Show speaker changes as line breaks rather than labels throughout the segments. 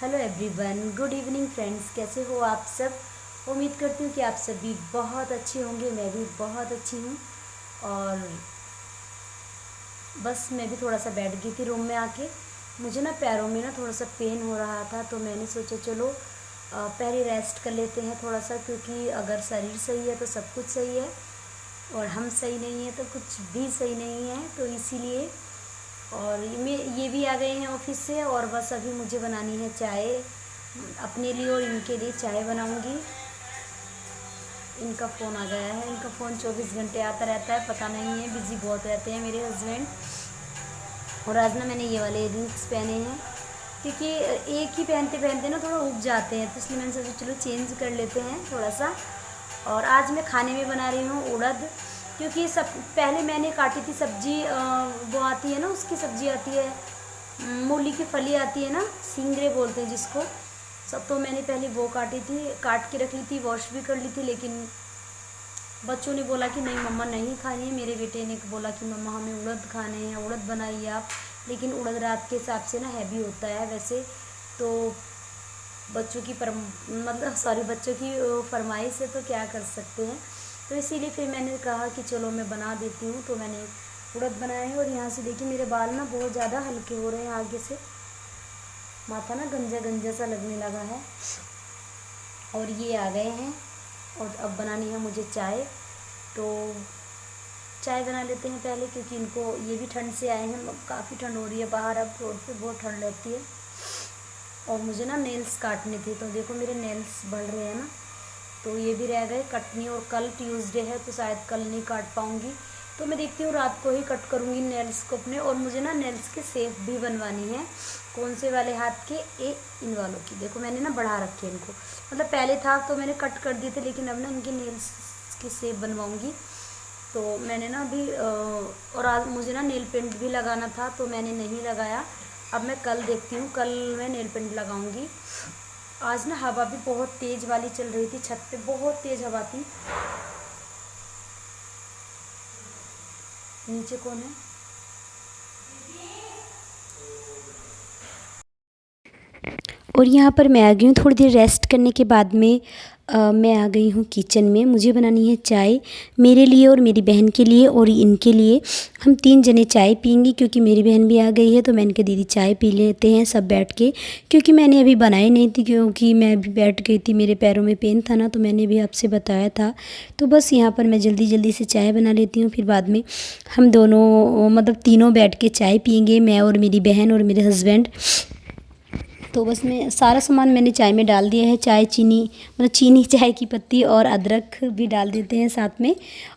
Hello everyone, good evening friends. कैसे हो आप सब? उम्मीद करती हूँ कि आप सब भी बहुत अच्छे होंगे। मैं भी बहुत अच्छी हूँ। और बस मैं भी थोड़ा सा बैठ गई थी रूम में आके। मुझे ना पैरों में ना थोड़ा सा पेन हो रहा था, तो मैंने सोचा चलो पैर ही रेस्ट कर लेते हैं थोड़ा सा, क्योंकि अगर शरीर सही है तो सब कुछ सही है, और हम सही नहीं है तो कुछ भी सही नहीं है। तो इसीलिए और ये भी आ गए हैं ऑफिस से, और बस अभी मुझे बनानी है चाय अपने लिए, और इनके लिए चाय बनाऊंगी। इनका फ़ोन आ गया है। इनका फ़ोन 24 घंटे आता रहता है, पता नहीं है, बिज़ी बहुत रहते हैं मेरे हस्बैंड। और आज ना मैंने ये वाले इयररिंग्स पहने हैं, क्योंकि एक ही पहनते पहनते ना थोड़ा उब जाते हैं, तो इसलिए मैंने सोचा चलो चेंज कर लेते हैं थोड़ा सा। और आज मैं खाने में बना रही हूँ उड़द, क्योंकि सब पहले मैंने काटी थी सब्जी, वो आती है ना, उसकी सब्जी आती है, मूली की फली आती है ना, सिंगरे बोलते हैं जिसको। सब तो मैंने पहले वो काटी थी, काट के रख ली थी, वॉश भी कर ली थी। लेकिन बच्चों ने बोला कि नहीं मम्मा नहीं खानी है। मेरे बेटे ने बोला कि मम्मा हमें उड़द खाने हैं, उड़द बनाइए आप। लेकिन उड़द रात के हिसाब से ना हैवी होता है वैसे तो। बच्चों की बच्चों की फरमाइश है, तो क्या कर सकते हैं। तो इसीलिए फिर मैंने कहा कि चलो मैं बना देती हूँ। तो मैंने उड़द बनाए हैं। और यहाँ से देखिए मेरे बाल ना बहुत ज़्यादा हल्के हो रहे हैं आगे से, माथा ना गंजा गंजा सा लगने लगा है। और ये आ गए हैं, और अब बनानी है मुझे चाय। तो चाय बना लेते हैं पहले, क्योंकि इनको ये भी ठंड से आए हैं। काफ़ी ठंड हो रही है बाहर, अब रोड पे बहुत ठंड रहती है। और मुझे ना नेल्स काटने थे, तो देखो मेरे नेल्स बढ़ रहे हैं ना, तो ये भी रह गए कटनी। और कल ट्यूसडे है, तो शायद कल नहीं काट पाऊँगी। तो मैं देखती हूँ रात को ही कट करूँगी नेल्स को अपने। और मुझे ना नेल्स के सेफ भी बनवानी है। कौन से वाले हाथ के? इन वालों की। देखो मैंने ना बढ़ा रखे हैं इनको, मतलब पहले था तो मैंने कट कर दिए थे, लेकिन अब ना इनकी नेल्स की सेफ बनवाऊँगी। तो मैंने ना अभी और आज मुझे ना नेल पेंट भी लगाना था, तो मैंने नहीं लगाया। अब मैं कल देखती हूँ, कल मैं नेल पेंट लगाऊंगी। आज ना हवा भी बहुत तेज़ वाली चल रही थी, छत पे बहुत तेज़ हवा थी। नीचे कौन है? और यहाँ पर मैं आ गई हूँ थोड़ी देर रेस्ट करने के बाद में। मैं आ गई हूँ किचन में। मुझे बनानी है चाय मेरे लिए और मेरी बहन के लिए और इनके लिए। हम 3 जने चाय पियेंगे, क्योंकि मेरी बहन भी आ गई है। तो मैंने कहा दीदी चाय पी लेते हैं सब बैठ के, क्योंकि मैंने अभी बनाई नहीं थी, क्योंकि मैं अभी बैठ गई थी, मेरे पैरों में पेन था ना, तो मैंने भी आपसे बताया था। तो बस यहाँ पर मैं जल्दी जल्दी से चाय बना लेती हूँ, फिर बाद में हम दोनों मतलब तीनों बैठ के चाय पियेंगे, मैं और मेरी बहन और मेरे हस्बैंड। तो बस मैं सारा सामान मैंने चाय में डाल दिया है। चाय, चीनी, मतलब चीनी, चाय की पत्ती और अदरक भी डाल देते हैं साथ में।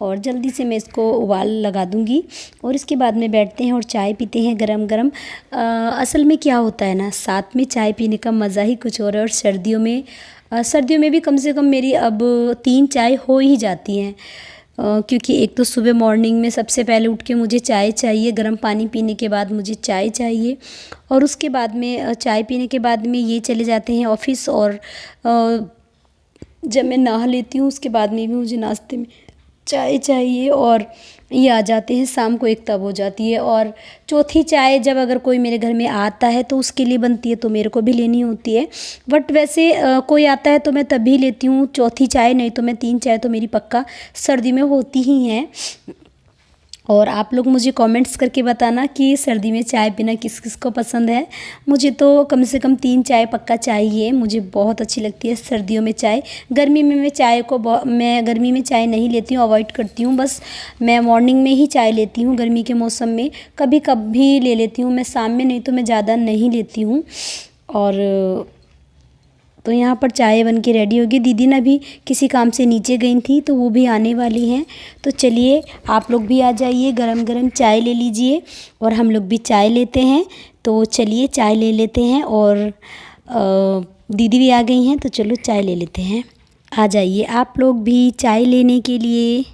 और जल्दी से मैं इसको उबाल लगा दूंगी, और इसके बाद में बैठते हैं और चाय पीते हैं गरम गरम। असल में क्या होता है ना, साथ में चाय पीने का मज़ा ही कुछ और है। और सर्दियों में भी कम से कम मेरी अब 3 चाय हो ही जाती हैं। क्योंकि एक तो सुबह मॉर्निंग में सबसे पहले उठ के मुझे चाय चाहिए, गर्म पानी पीने के बाद मुझे चाय चाहिए। और उसके बाद में चाय पीने के बाद में ये चले जाते हैं ऑफिस। और जब मैं नहा लेती हूँ उसके बाद में भी मुझे नाश्ते में चाय चाहिए। और ये आ जाते हैं शाम को, एक तब हो जाती है। और चौथी चाय जब अगर कोई मेरे घर में आता है तो उसके लिए बनती है, तो मेरे को भी लेनी होती है। बट वैसे कोई आता है तो मैं तभी लेती हूँ चौथी चाय, नहीं तो मैं 3 चाय तो मेरी पक्का सर्दी में होती ही हैं। और आप लोग मुझे कमेंट्स करके बताना कि सर्दी में चाय पीना किस किस को पसंद है। मुझे तो कम से कम 3 चाय पक्का चाहिए, मुझे बहुत अच्छी लगती है सर्दियों में चाय। गर्मी में मैं गर्मी में चाय नहीं लेती हूँ, अवॉइड करती हूँ। बस मैं मॉर्निंग में ही चाय लेती हूँ गर्मी के मौसम में। कभी कभी ले लेती हूँ मैं शाम में, नहीं तो मैं ज़्यादा नहीं लेती हूँ। और तो यहाँ पर चाय बन के रेडी होगी। दीदी ने भी किसी काम से नीचे गई थी, तो वो भी आने वाली हैं। तो चलिए आप लोग भी आ जाइए, गरम गरम चाय ले लीजिए, और हम लोग भी चाय लेते हैं। तो चलिए चाय ले लेते हैं। और दीदी भी आ गई हैं, तो चलो चाय ले लेते हैं। आ जाइए आप लोग भी चाय लेने के लिए।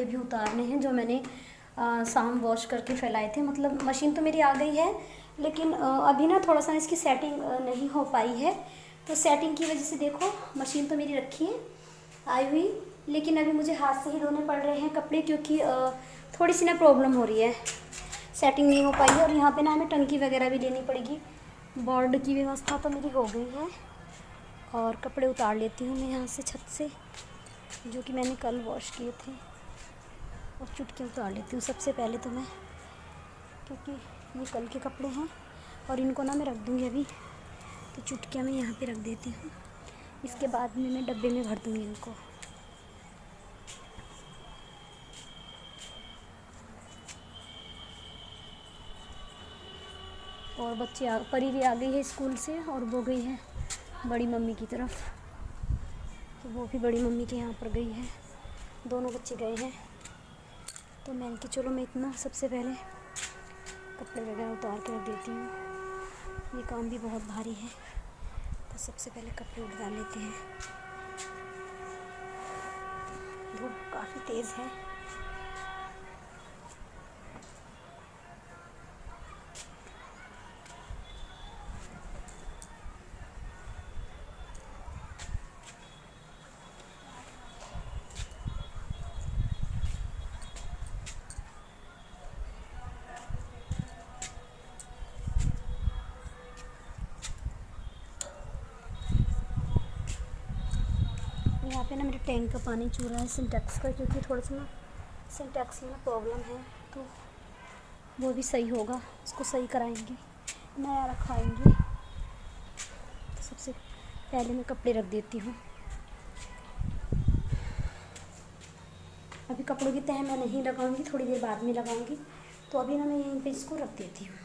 कपड़े भी उतारने हैं जो मैंने शाम वॉश करके फैलाए थे। मतलब मशीन तो मेरी आ गई है, लेकिन अभी ना थोड़ा सा इसकी सेटिंग नहीं हो पाई है। तो सेटिंग की वजह से देखो मशीन तो मेरी रखी है आई हुई, लेकिन अभी मुझे हाथ से ही धोने पड़ रहे हैं कपड़े, क्योंकि थोड़ी सी ना प्रॉब्लम हो रही है, सेटिंग नहीं हो पाई है। और यहाँ पे ना हमें टंकी वगैरह भी लेनी पड़ेगी। बोर्ड की व्यवस्था तो मेरी हो गई है, और कपड़े उतार लेती हूँ मैं यहाँ से छत से, जो कि मैंने कल वॉश किए थे, और चुटकी उतार लेती हूँ सबसे पहले तो मैं, क्योंकि ये कल के कपड़े हैं और इनको ना मैं रख दूँगी अभी। तो चुटकियाँ मैं यहाँ पे रख देती हूँ, इसके बाद में मैं डब्बे में भर दूँगी इनको। और बच्चे परी भी आ गई है स्कूल से, और वो गई है बड़ी मम्मी की तरफ, तो वो भी बड़ी मम्मी के यहाँ पर गई है। दोनों बच्चे गए हैं। तो मैंने कि चलो मैं इतना सबसे पहले कपड़े वगैरह उतार के रख देती हूँ, ये काम भी बहुत भारी है। तो सबसे पहले कपड़े उतार लेते हैं। धूप काफ़ी तेज़ है। यहाँ पे ना मेरे टैंक का पानी चूर रहा है सिंटेक्स का, क्योंकि थोड़ा सा ना सिंटेक्स में प्रॉब्लम है, तो वो भी सही होगा, उसको सही कराएंगे, नया रखवाएंगे। तो सबसे पहले मैं कपड़े रख देती हूँ। अभी कपड़ों की तह मैं नहीं लगाऊंगी, थोड़ी देर बाद में लगाऊंगी। तो अभी ना मैं यहीं पे इसको रख देती हूँ।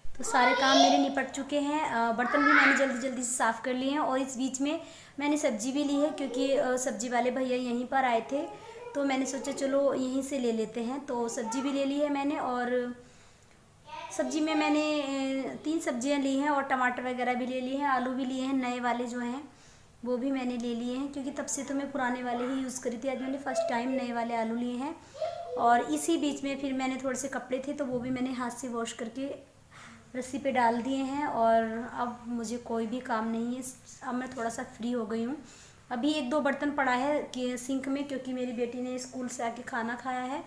तो सारे काम मेरे निपट चुके हैं। बर्तन भी मैंने जल्दी जल्दी से साफ़ कर लिए हैं, और इस बीच में मैंने सब्ज़ी भी ली है, क्योंकि सब्ज़ी वाले भैया यहीं पर आए थे, तो मैंने सोचा चलो यहीं से ले लेते हैं। तो सब्ज़ी भी ले ली है मैंने, और सब्ज़ी में मैंने 3 सब्जियां ली हैं, और टमाटर वगैरह भी ले लिए हैं, आलू भी लिए हैं, नए वाले जो हैं वो भी मैंने ले लिए हैं, क्योंकि तब से तो मैं पुराने वाले ही यूज़ करी थी। आज मैंने फ़र्स्ट टाइम नए वाले आलू लिए हैं। और इसी बीच में फिर मैंने थोड़े से कपड़े थे, तो वो भी मैंने हाथ से वॉश करके रस्सी पे डाल दिए हैं, और अब मुझे कोई भी काम नहीं है। अब मैं थोड़ा सा फ्री हो गई हूँ। अभी 1-2 बर्तन पड़ा है कि सिंक में, क्योंकि मेरी बेटी ने स्कूल से आके खाना खाया है,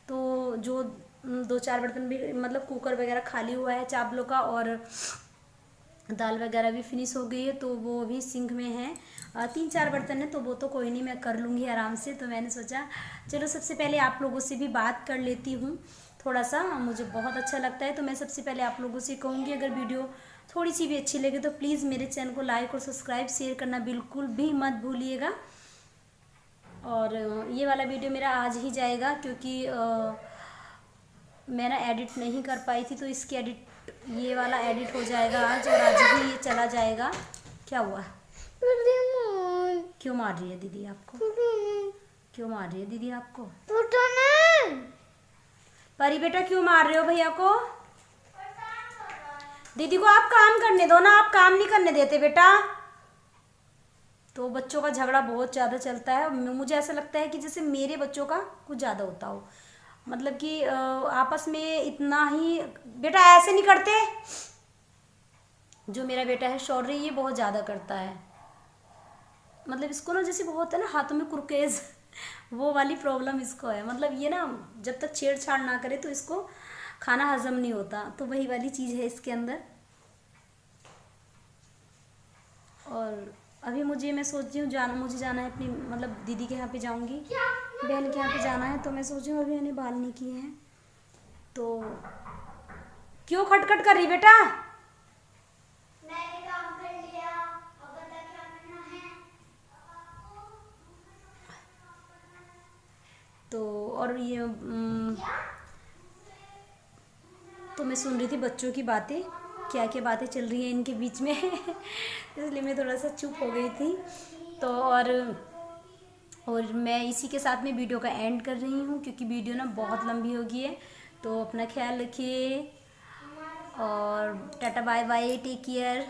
तो जो 2-4 बर्तन भी, मतलब कुकर वगैरह खाली हुआ है चावलों का, और दाल वगैरह भी फिनिश हो गई है, तो वो भी सिंक में है। 3-4 बर्तन है, तो वो तो कोई नहीं, मैं कर लूँगी आराम से। तो मैंने सोचा चलो सबसे पहले आप लोगों से भी बात कर लेती हूँ, थोड़ा सा मुझे बहुत अच्छा लगता है। तो मैं सबसे पहले आप लोगों से कहूँगी, अगर वीडियो थोड़ी सी भी अच्छी लगे तो प्लीज़ मेरे चैनल को लाइक और सब्सक्राइब शेयर करना बिल्कुल भी मत भूलिएगा। और ये वाला वीडियो मेरा आज ही जाएगा, क्योंकि मैं ना एडिट नहीं कर पाई थी, तो इसकी एडिट, ये वाला एडिट हो जाएगा आज, और आज ही ये चला जाएगा। क्या हुआ? क्यों मार रही है दीदी आपको? क्यों मार रही है दीदी आपको? परी बेटा क्यों मार रहे हो भैया को? दीदी को आप काम करने दो ना, आप काम नहीं करने देते बेटा। तो बच्चों का झगड़ा बहुत ज़्यादा चलता है। मुझे ऐसा लगता है कि जैसे मेरे बच्चों का कुछ ज़्यादा होता हो, मतलब कि आपस में इतना ही। बेटा ऐसे नहीं करते। जो मेरा बेटा है शौर्य, ये बहुत ज़्यादा करता है, मतलब इसको ना जैसे बहुत है ना हाथों में कुर्केज, वो वाली प्रॉब्लम इसको है। मतलब ये ना जब तक छेड़छाड़ ना करे तो इसको खाना हजम नहीं होता, तो वही वाली चीज़ है इसके अंदर। और अभी मैं सोच रही हूँ मुझे जाना है अपनी, मतलब दीदी के यहाँ पे जाऊँगी, बहन के यहाँ पे जाना है। तो मैं सोच रही हूँ अभी मैंने बाल नहीं किए हैं, तो क्यों खटखट कर रही बेटा? मैंने काम कर लिया, अब बता क्या करना है। तो और ये तो मैं सुन रही थी बच्चों की बातें, क्या क्या बातें चल रही हैं इनके बीच में इसलिए मैं थोड़ा सा चुप हो गई थी। तो और मैं इसी के साथ में वीडियो का एंड कर रही हूँ, क्योंकि वीडियो ना बहुत लंबी हो गई है। तो अपना ख्याल रखिए, और टाटा बाय बाय, टेक केयर।